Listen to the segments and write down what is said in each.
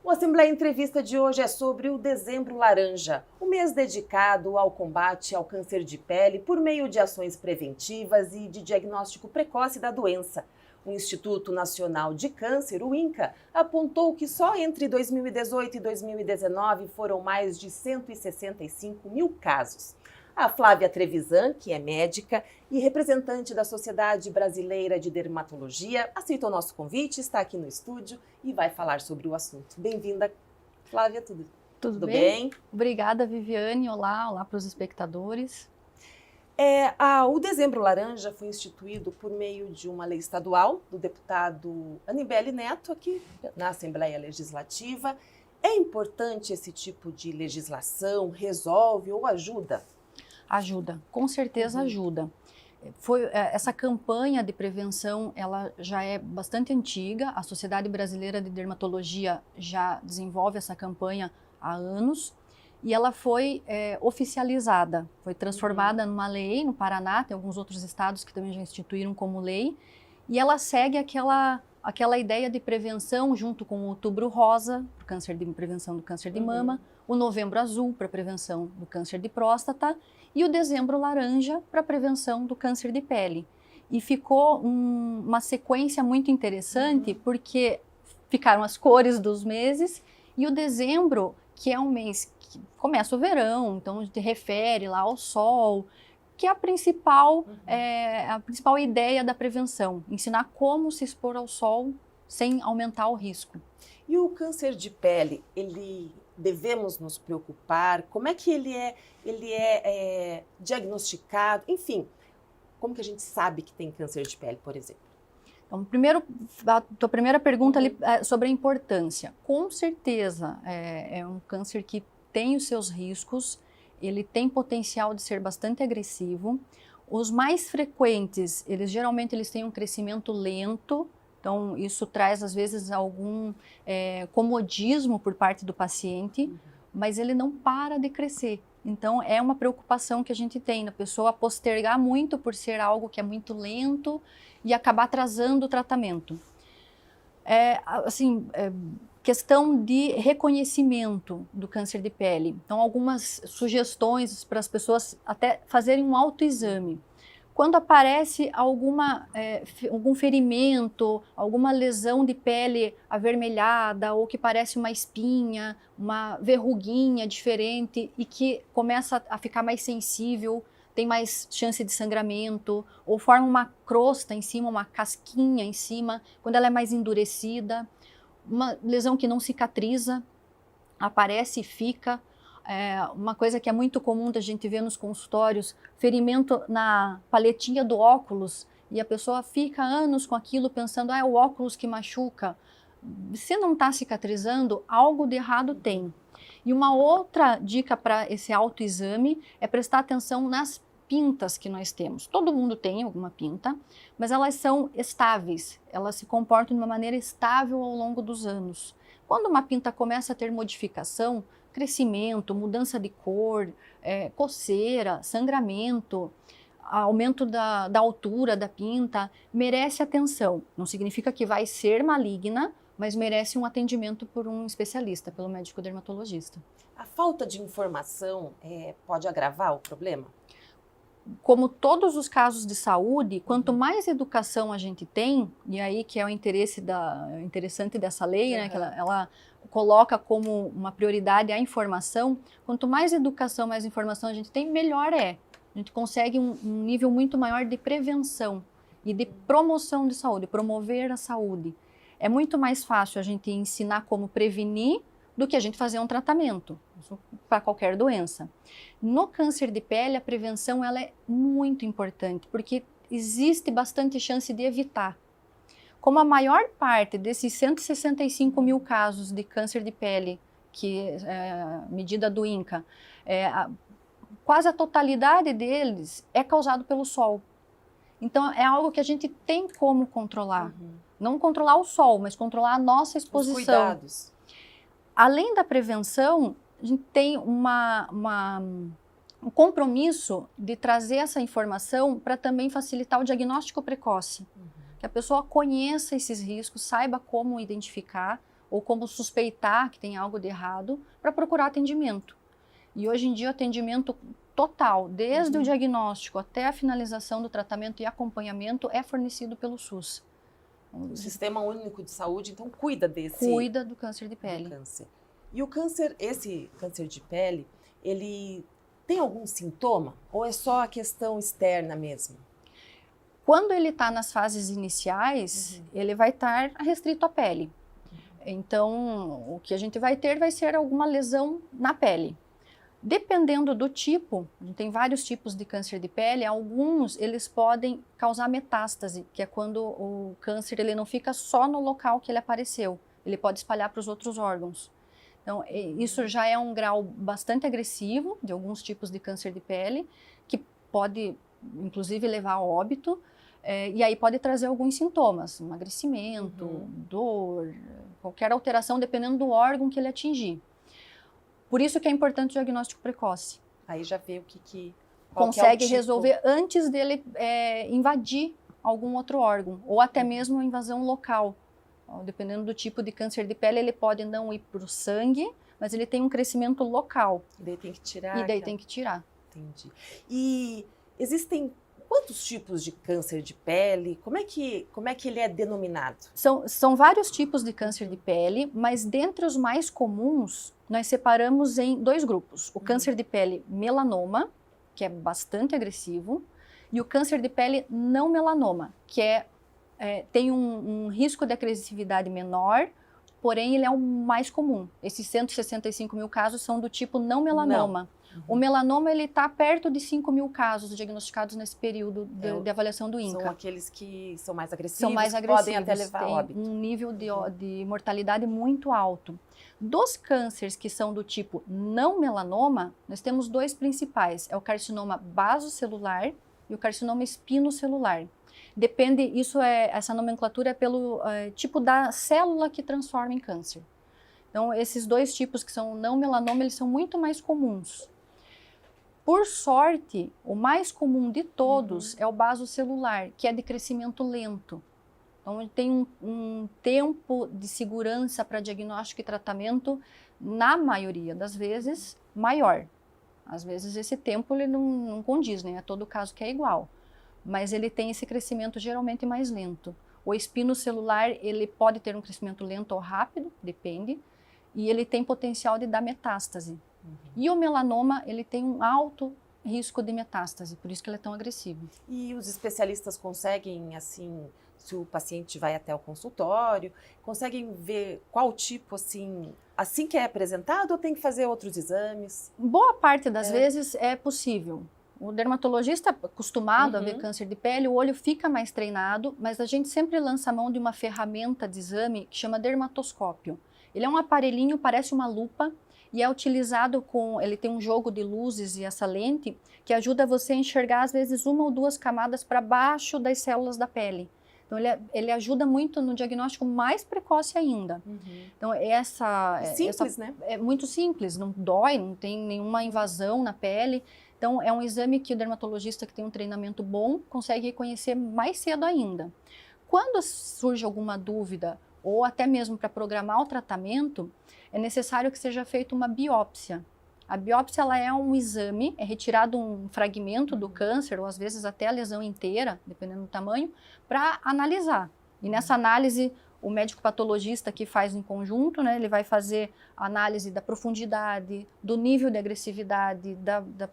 O Assembleia Entrevista de hoje é sobre o Dezembro Laranja, o mês dedicado ao combate ao câncer de pele por meio de ações preventivas e de diagnóstico precoce da doença. O Instituto Nacional de Câncer, o INCA, apontou que só entre 2018 e 2019 foram mais de 165 mil casos. A Flávia Trevisan, que é médica e representante da Sociedade Brasileira de Dermatologia, aceitou o nosso convite, está aqui no estúdio e vai falar sobre o assunto. Bem-vinda, Flávia, tudo bem? Obrigada, Viviane. Olá para os espectadores. O Dezembro Laranja foi instituído por meio de uma lei estadual do deputado Anibele Neto, aqui na Assembleia Legislativa. É importante esse tipo de legislação? Resolve ou ajuda? Ajuda, com certeza ajuda. Essa campanha de prevenção, ela já é bastante antiga. A Sociedade Brasileira de Dermatologia já desenvolve essa campanha há anos e ela foi oficializada, foi transformada numa lei no Paraná, tem alguns outros estados que também já instituíram como lei, e ela segue aquela ideia de prevenção junto com o Outubro Rosa, para prevenção do câncer de mama, o Novembro Azul, para prevenção do câncer de próstata, e o Dezembro Laranja, para prevenção do câncer de pele. E ficou uma sequência muito interessante, porque ficaram as cores dos meses, e o dezembro, que é um mês que começa o verão, então a gente refere lá ao sol, que é a principal ideia da prevenção, ensinar como se expor ao sol sem aumentar o risco. E o câncer de pele, devemos nos preocupar? Como é que ele é diagnosticado? Enfim, como que a gente sabe que tem câncer de pele, por exemplo? Então, a tua primeira pergunta ali, sobre a importância. Com certeza, é um câncer que tem os seus riscos, ele tem potencial de ser bastante agressivo. Os mais frequentes, geralmente eles têm um crescimento lento, então isso traz às vezes algum comodismo por parte do paciente, mas ele não para de crescer. Então é uma preocupação que a gente tem na pessoa postergar muito por ser algo que é muito lento e acabar atrasando o tratamento. Questão de reconhecimento do câncer de pele. Então, algumas sugestões para as pessoas até fazerem um autoexame. Quando aparece algum ferimento, alguma lesão de pele avermelhada ou que parece uma espinha, uma verruguinha diferente e que começa a ficar mais sensível, tem mais chance de sangramento, ou forma uma crosta em cima, uma casquinha em cima, quando ela é mais endurecida. Uma lesão que não cicatriza, aparece e fica. Uma coisa que é muito comum da gente ver nos consultórios, ferimento na paletinha do óculos, e a pessoa fica anos com aquilo pensando, é o óculos que machuca. Se não está cicatrizando, algo de errado tem. E uma outra dica para esse autoexame é prestar atenção nas pintas que nós temos. Todo mundo tem alguma pinta, mas elas são estáveis, elas se comportam de uma maneira estável ao longo dos anos. Quando uma pinta começa a ter modificação, crescimento, mudança de cor, coceira, sangramento, aumento da altura da pinta, merece atenção. Não significa que vai ser maligna, mas merece um atendimento por um especialista, pelo médico dermatologista. A falta de informação pode agravar o problema? Como todos os casos de saúde, quanto mais educação a gente tem, e aí que é o interessante dessa lei, né, que ela coloca como uma prioridade a informação, quanto mais educação, mais informação a gente tem, melhor é. A gente consegue um nível muito maior de prevenção e de promoção de saúde, promover a saúde. É muito mais fácil a gente ensinar como prevenir do que a gente fazer um tratamento para qualquer doença. No câncer de pele, a prevenção ela é muito importante, porque existe bastante chance de evitar. Como a maior parte desses 165 mil casos de câncer de pele, que é a medida do INCA, quase a totalidade deles é causado pelo sol. Então, é algo que a gente tem como controlar. Não controlar o sol, mas controlar a nossa exposição. Os cuidados. Além da prevenção, a gente tem um compromisso de trazer essa informação para também facilitar o diagnóstico precoce. Que a pessoa conheça esses riscos, saiba como identificar. ou como suspeitar que tem algo de errado para procurar atendimento. E hoje em dia o atendimento total, desde o diagnóstico até a finalização do tratamento e acompanhamento, é fornecido pelo SUS. O Sistema Único de Saúde, então, cuida Cuida do câncer de pele. Câncer. E o câncer, esse câncer de pele, ele tem algum sintoma? Ou é só a questão externa mesmo? Quando ele está nas fases iniciais, ele vai estar restrito à pele. Então, o que a gente vai ter vai ser alguma lesão na pele. Dependendo do tipo, a gente tem vários tipos de câncer de pele, alguns eles podem causar metástase, que é quando o câncer ele não fica só no local que ele apareceu, ele pode espalhar para os outros órgãos. Então, isso já é um grau bastante agressivo de alguns tipos de câncer de pele, que pode, inclusive, levar a óbito, e aí pode trazer alguns sintomas, emagrecimento, dor, qualquer alteração, dependendo do órgão que ele atingir. Por isso que é importante o diagnóstico precoce. Aí já vê consegue resolver antes dele invadir algum outro órgão, ou até mesmo a invasão local. Dependendo do tipo de câncer de pele, ele pode não ir para o sangue, mas ele tem um crescimento local. E daí tem que tirar. E daí tem que tirar. Entendi. E existem quantos tipos de câncer de pele? Como é que ele é denominado? São vários tipos de câncer de pele, mas dentre os mais comuns, nós separamos em 2 grupos. O câncer de pele melanoma, que é bastante agressivo, e o câncer de pele não melanoma, que tem um risco de agressividade menor, porém ele é o mais comum. Esses 165 mil casos são do tipo não melanoma. O melanoma ele está perto de 5 mil casos diagnosticados nesse período de avaliação do INCA. São aqueles que são mais agressivos, podem até levar a óbito. Tem um nível de mortalidade muito alto. Dos cânceres que são do tipo não melanoma, nós temos 2 principais. É o carcinoma basocelular e o carcinoma espinocelular. Depende, essa nomenclatura é pelo tipo da célula que transforma em câncer. Então, esses 2 tipos que são não melanoma, eles são muito mais comuns. Por sorte, o mais comum de todos é o basocelular, que é de crescimento lento. Então, ele tem um tempo de segurança para diagnóstico e tratamento, na maioria das vezes, maior. Às vezes, esse tempo ele não condiz, né? É todo caso que é igual. Mas ele tem esse crescimento geralmente mais lento. O espinocelular, ele pode ter um crescimento lento ou rápido, depende, e ele tem potencial de dar metástase. E o melanoma, ele tem um alto risco de metástase, por isso que ele é tão agressivo. E os especialistas conseguem, assim, se o paciente vai até o consultório, conseguem ver qual tipo, assim que é apresentado, ou tem que fazer outros exames? Boa parte das vezes é possível. O dermatologista acostumado a ver câncer de pele, o olho fica mais treinado, mas a gente sempre lança a mão de uma ferramenta de exame que chama dermatoscópio. Ele é um aparelhinho, parece uma lupa, e é utilizado ele tem um jogo de luzes e essa lente que ajuda você a enxergar às vezes 1 ou 2 camadas para baixo das células da pele. Então ele ajuda muito no diagnóstico mais precoce ainda. Então simples, né? É muito simples, não dói, não tem nenhuma invasão na pele. Então é um exame que o dermatologista que tem um treinamento bom consegue reconhecer mais cedo ainda. Quando surge alguma dúvida ou até mesmo para programar o tratamento, é necessário que seja feita uma biópsia. A biópsia ela é um exame, é retirado um fragmento do câncer, ou às vezes até a lesão inteira, dependendo do tamanho, para analisar. E nessa análise, o médico patologista que faz em conjunto, né, ele vai fazer a análise da profundidade, do nível de agressividade, da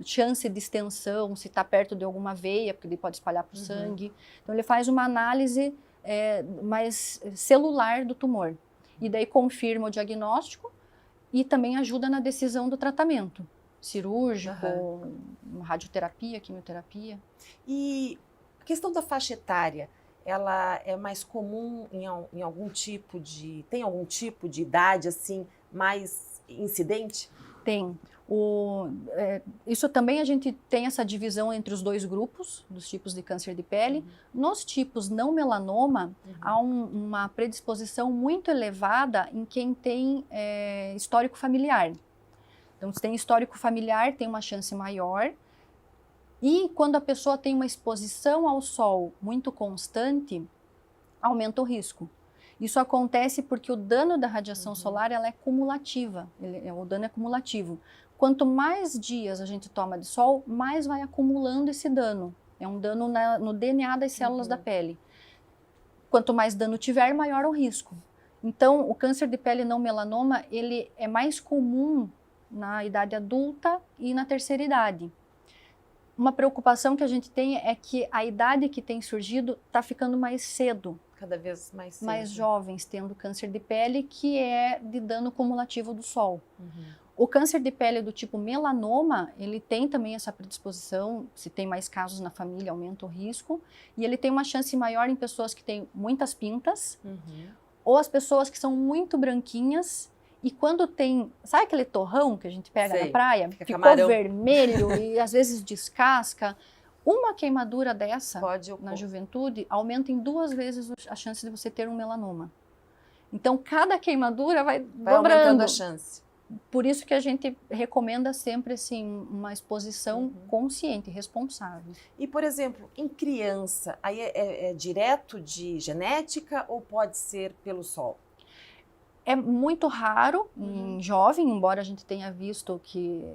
chance de extensão, se está perto de alguma veia, porque ele pode espalhar para o sangue. Então ele faz uma análise mais celular do tumor. E daí confirma o diagnóstico e também ajuda na decisão do tratamento cirúrgico, radioterapia, quimioterapia. E a questão da faixa etária, ela é mais comum em algum tipo tem algum tipo de idade assim mais incidente? Tem. Isso também a gente tem essa divisão entre os 2 grupos dos tipos de câncer de pele. Nos tipos não melanoma, há uma predisposição muito elevada em quem tem histórico familiar. Então, se tem histórico familiar, tem uma chance maior. E quando a pessoa tem uma exposição ao sol muito constante, aumenta o risco. Isso acontece porque o dano da radiação solar ela é cumulativa, o dano é cumulativo. Quanto mais dias a gente toma de sol, mais vai acumulando esse dano. É um dano no DNA das células da pele. Quanto mais dano tiver, maior o risco. Então, o câncer de pele não melanoma, ele é mais comum na idade adulta e na terceira idade. Uma preocupação que a gente tem é que a idade que tem surgido está ficando mais cedo. Cada vez mais cedo. Mais jovens tendo câncer de pele, que é de dano cumulativo do sol. O câncer de pele do tipo melanoma, ele tem também essa predisposição, se tem mais casos na família, aumenta o risco, e ele tem uma chance maior em pessoas que têm muitas pintas, ou as pessoas que são muito branquinhas, e quando tem, sabe aquele torrão que a gente pega na praia? Ficou camarão vermelho e às vezes descasca. Uma queimadura dessa na juventude aumenta em 2 vezes a chance de você ter um melanoma. Então, cada queimadura vai dobrando. Aumentando a chance. Por isso que a gente recomenda sempre assim, uma exposição consciente, responsável. E, por exemplo, em criança, aí é direto de genética ou pode ser pelo sol? É muito raro em jovem, embora a gente tenha visto que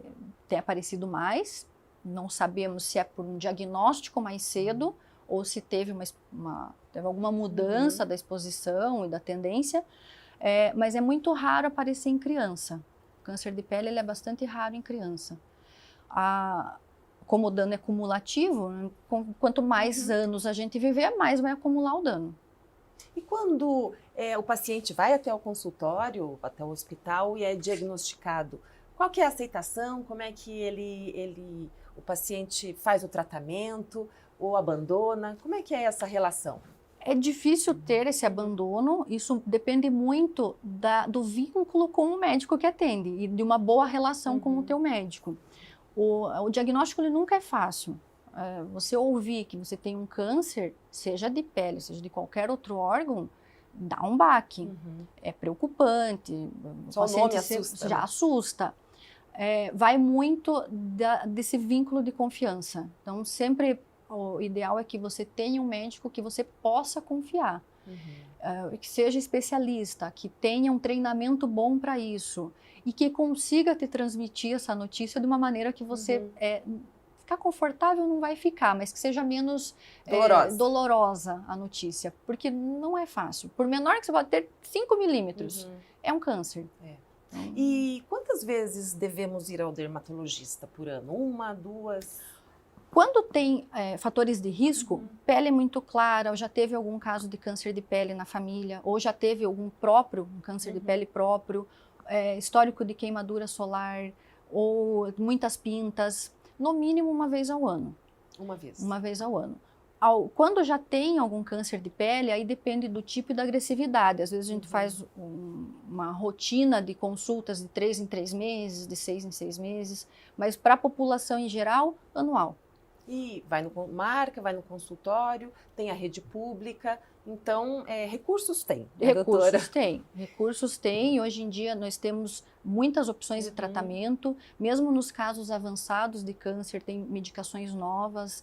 tem aparecido mais. Não sabemos se é por um diagnóstico mais cedo ou se teve teve alguma mudança da exposição e da tendência, mas é muito raro aparecer em criança. O câncer de pele ele é bastante raro em criança. Como o dano é cumulativo, né, quanto mais anos a gente viver, mais vai acumular o dano. E quando o paciente vai até o consultório, até o hospital e é diagnosticado, qual que é a aceitação? Como é que o paciente faz o tratamento ou abandona? Como é que é essa relação? É difícil ter esse abandono, isso depende muito do vínculo com o médico que atende e de uma boa relação com o teu médico. O diagnóstico ele nunca é fácil. Você ouvir que você tem um câncer, seja de pele, seja de qualquer outro órgão, dá um baque. É preocupante. Só o nome assusta. Já assusta. Vai muito desse vínculo de confiança. Então, sempre o ideal é que você tenha um médico que você possa confiar. Que seja especialista, que tenha um treinamento bom para isso e que consiga te transmitir essa notícia de uma maneira que você ficar confortável não vai ficar, mas que seja menos dolorosa a notícia, porque não é fácil. Por menor que você pode ter 5 milímetros, é um câncer. E quantas vezes devemos ir ao dermatologista por ano? 1, 2? Quando tem fatores de risco, pele muito clara, ou já teve algum caso de câncer de pele na família, ou já teve um câncer de pele próprio, histórico de queimadura solar, ou muitas pintas, no mínimo 1 vez ao ano. 1 vez? 1 vez ao ano. Quando já tem algum câncer de pele, aí depende do tipo e da agressividade. Às vezes a gente faz uma rotina de consultas de 3 em 3 meses, de 6 em 6 meses, mas para a população em geral, anual. E vai no consultório, tem a rede pública, então recursos tem, né, doutora? Recursos tem, e hoje em dia nós temos muitas opções de tratamento, mesmo nos casos avançados de câncer, tem medicações novas,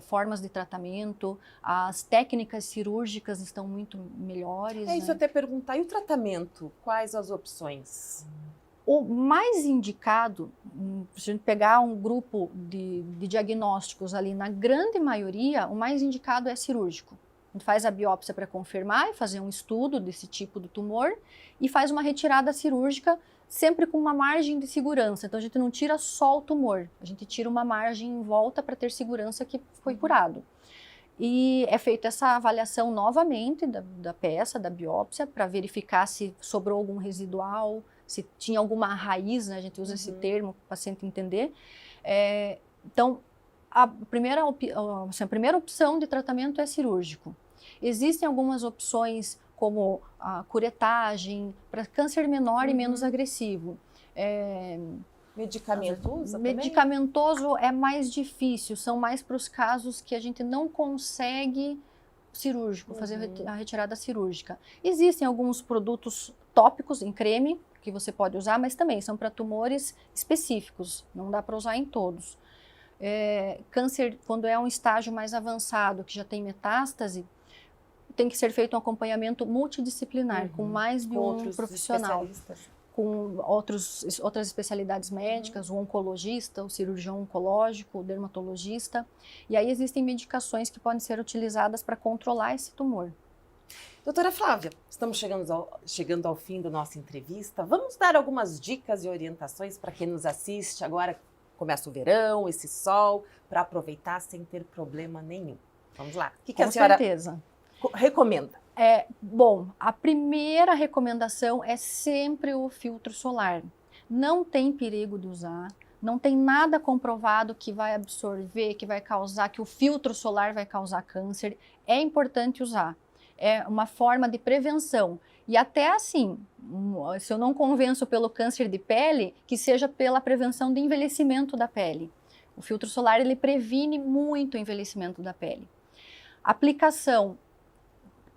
formas de tratamento, as técnicas cirúrgicas estão muito melhores. Isso até perguntar, e o tratamento? Quais as opções? O mais indicado, se a gente pegar um grupo de diagnósticos ali, na grande maioria, o mais indicado é cirúrgico. A gente faz a biópsia para confirmar e fazer um estudo desse tipo de tumor e faz uma retirada cirúrgica sempre com uma margem de segurança. Então a gente não tira só o tumor, a gente tira uma margem em volta para ter segurança que foi curado. E é feita essa avaliação novamente da peça, da biópsia, para verificar se sobrou algum residual, se tinha alguma raiz, né? A gente usa esse termo para o paciente entender. Então, a primeira opção de tratamento é cirúrgico. Existem algumas opções como a curetagem, para câncer menor e menos agressivo. Medicamentoso também? Medicamentoso é mais difícil, são mais para os casos que a gente não consegue cirúrgico, fazer a retirada cirúrgica. Existem alguns produtos tópicos em creme que você pode usar, mas também são para tumores específicos, não dá para usar em todos. Câncer, quando é um estágio mais avançado, que já tem metástase, tem que ser feito um acompanhamento multidisciplinar, com mais de um profissional. Com outras especialidades médicas, o oncologista, o cirurgião oncológico, o dermatologista. E aí existem medicações que podem ser utilizadas para controlar esse tumor. Doutora Flávia, estamos chegando ao fim da nossa entrevista. Vamos dar algumas dicas e orientações para quem nos assiste agora. Começa o verão, esse sol, para aproveitar sem ter problema nenhum. Vamos lá. O que a senhora recomenda? Bom, a primeira recomendação é sempre o filtro solar. Não tem perigo de usar, não tem nada comprovado que vai absorver, que vai causar, que o filtro solar vai causar câncer. É importante usar. É uma forma de prevenção. E até assim, se eu não convenço pelo câncer de pele, que seja pela prevenção do envelhecimento da pele. O filtro solar, ele previne muito o envelhecimento da pele. Aplicação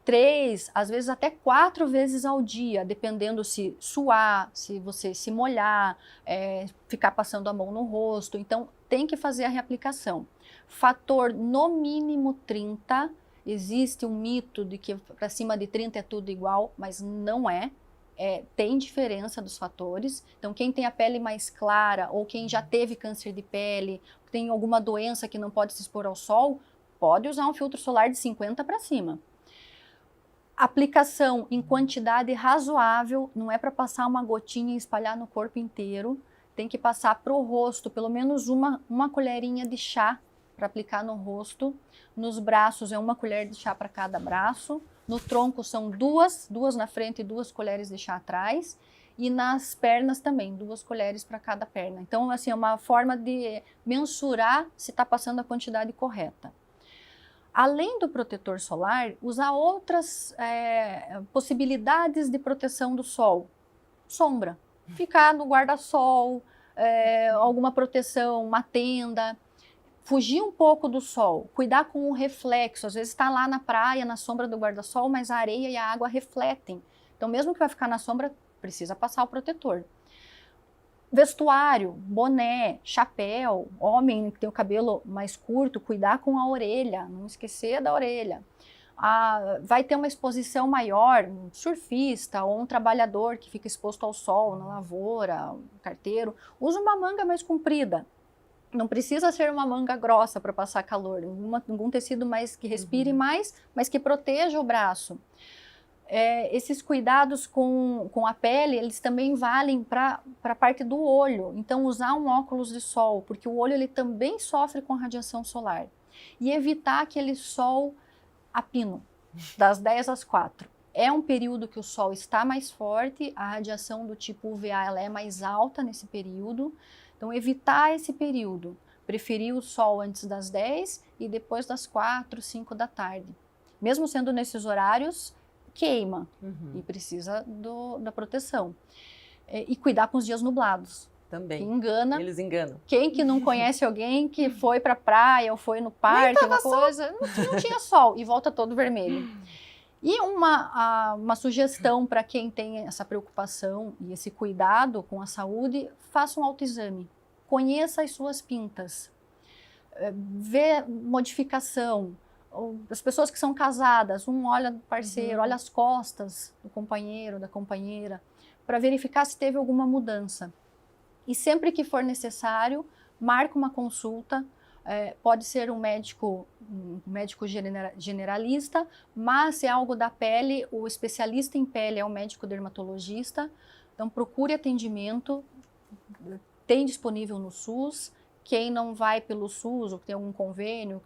3, às vezes até 4 vezes ao dia, dependendo se suar, se você se molhar, ficar passando a mão no rosto. Então, tem que fazer a reaplicação. Fator no mínimo 30. Existe um mito de que para cima de 30 é tudo igual, mas não é. Tem diferença dos fatores. Então, quem tem a pele mais clara ou quem já teve câncer de pele, tem alguma doença que não pode se expor ao sol, pode usar um filtro solar de 50 para cima. Aplicação em quantidade razoável, não é para passar uma gotinha e espalhar no corpo inteiro. Tem que passar para o rosto, pelo menos uma colherinha de chá para aplicar no rosto. Nos braços é 1 colher de chá para cada braço. No tronco são duas na frente e 2 colheres de chá atrás. E nas pernas também, 2 colheres para cada perna. Então, assim, é uma forma de mensurar se está passando a quantidade correta. Além do protetor solar, usar outras possibilidades de proteção do sol. Sombra, ficar no guarda-sol, alguma proteção, uma tenda. Fugir um pouco do sol, cuidar com o reflexo. Às vezes está lá na praia, na sombra do guarda-sol, mas a areia e a água refletem. Então, mesmo que vai ficar na sombra, precisa passar o protetor. Vestuário, boné, chapéu, homem que tem o cabelo mais curto, cuidar com a orelha, não esquecer da orelha. Vai ter uma exposição maior, um surfista ou um trabalhador que fica exposto ao sol, na lavoura, um carteiro, usa uma manga mais comprida. Não precisa ser uma manga grossa para passar calor, algum tecido mais que respire mais, mas que proteja o braço. Esses cuidados com a pele, eles também valem para a parte do olho. Então, usar um óculos de sol, porque o olho ele também sofre com radiação solar. E evitar aquele sol a pino, das 10 às 4. É um período que o sol está mais forte, a radiação do tipo UVA ela é mais alta nesse período. Então, evitar esse período. Preferir o sol antes das 10 e depois das 4, 5 da tarde. Mesmo sendo nesses horários, queima e precisa da proteção. E cuidar com os dias nublados. Também. Eles enganam. Quem que não conhece alguém que foi para a praia ou foi no parque, uma coisa, não tinha sol e volta todo vermelho. E uma sugestão para quem tem essa preocupação e esse cuidado com a saúde, faça um autoexame. Conheça as suas pintas. Vê modificação. As pessoas que são casadas, um olha do parceiro, olha as costas do companheiro, da companheira, para verificar se teve alguma mudança. E sempre que for necessário, marque uma consulta. Pode ser um médico generalista, mas se é algo da pele, o especialista em pele é o médico dermatologista. Então, procure atendimento, tem disponível no SUS. Quem não vai pelo SUS ou tem algum convênio,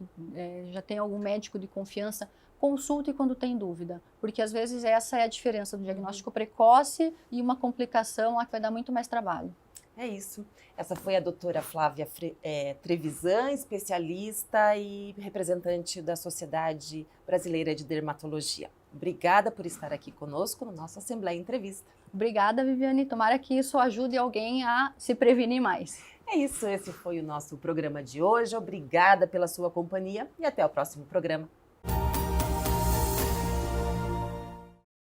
já tem algum médico de confiança, consulte quando tem dúvida, porque às vezes essa é a diferença do diagnóstico precoce e uma complicação que vai dar muito mais trabalho. É isso. Essa foi a doutora Flávia Trevisan, especialista e representante da Sociedade Brasileira de Dermatologia. Obrigada por estar aqui conosco no nosso Assembleia Entrevista. Obrigada, Viviane. Tomara que isso ajude alguém a se prevenir mais. É isso, esse foi o nosso programa de hoje. Obrigada pela sua companhia e até o próximo programa.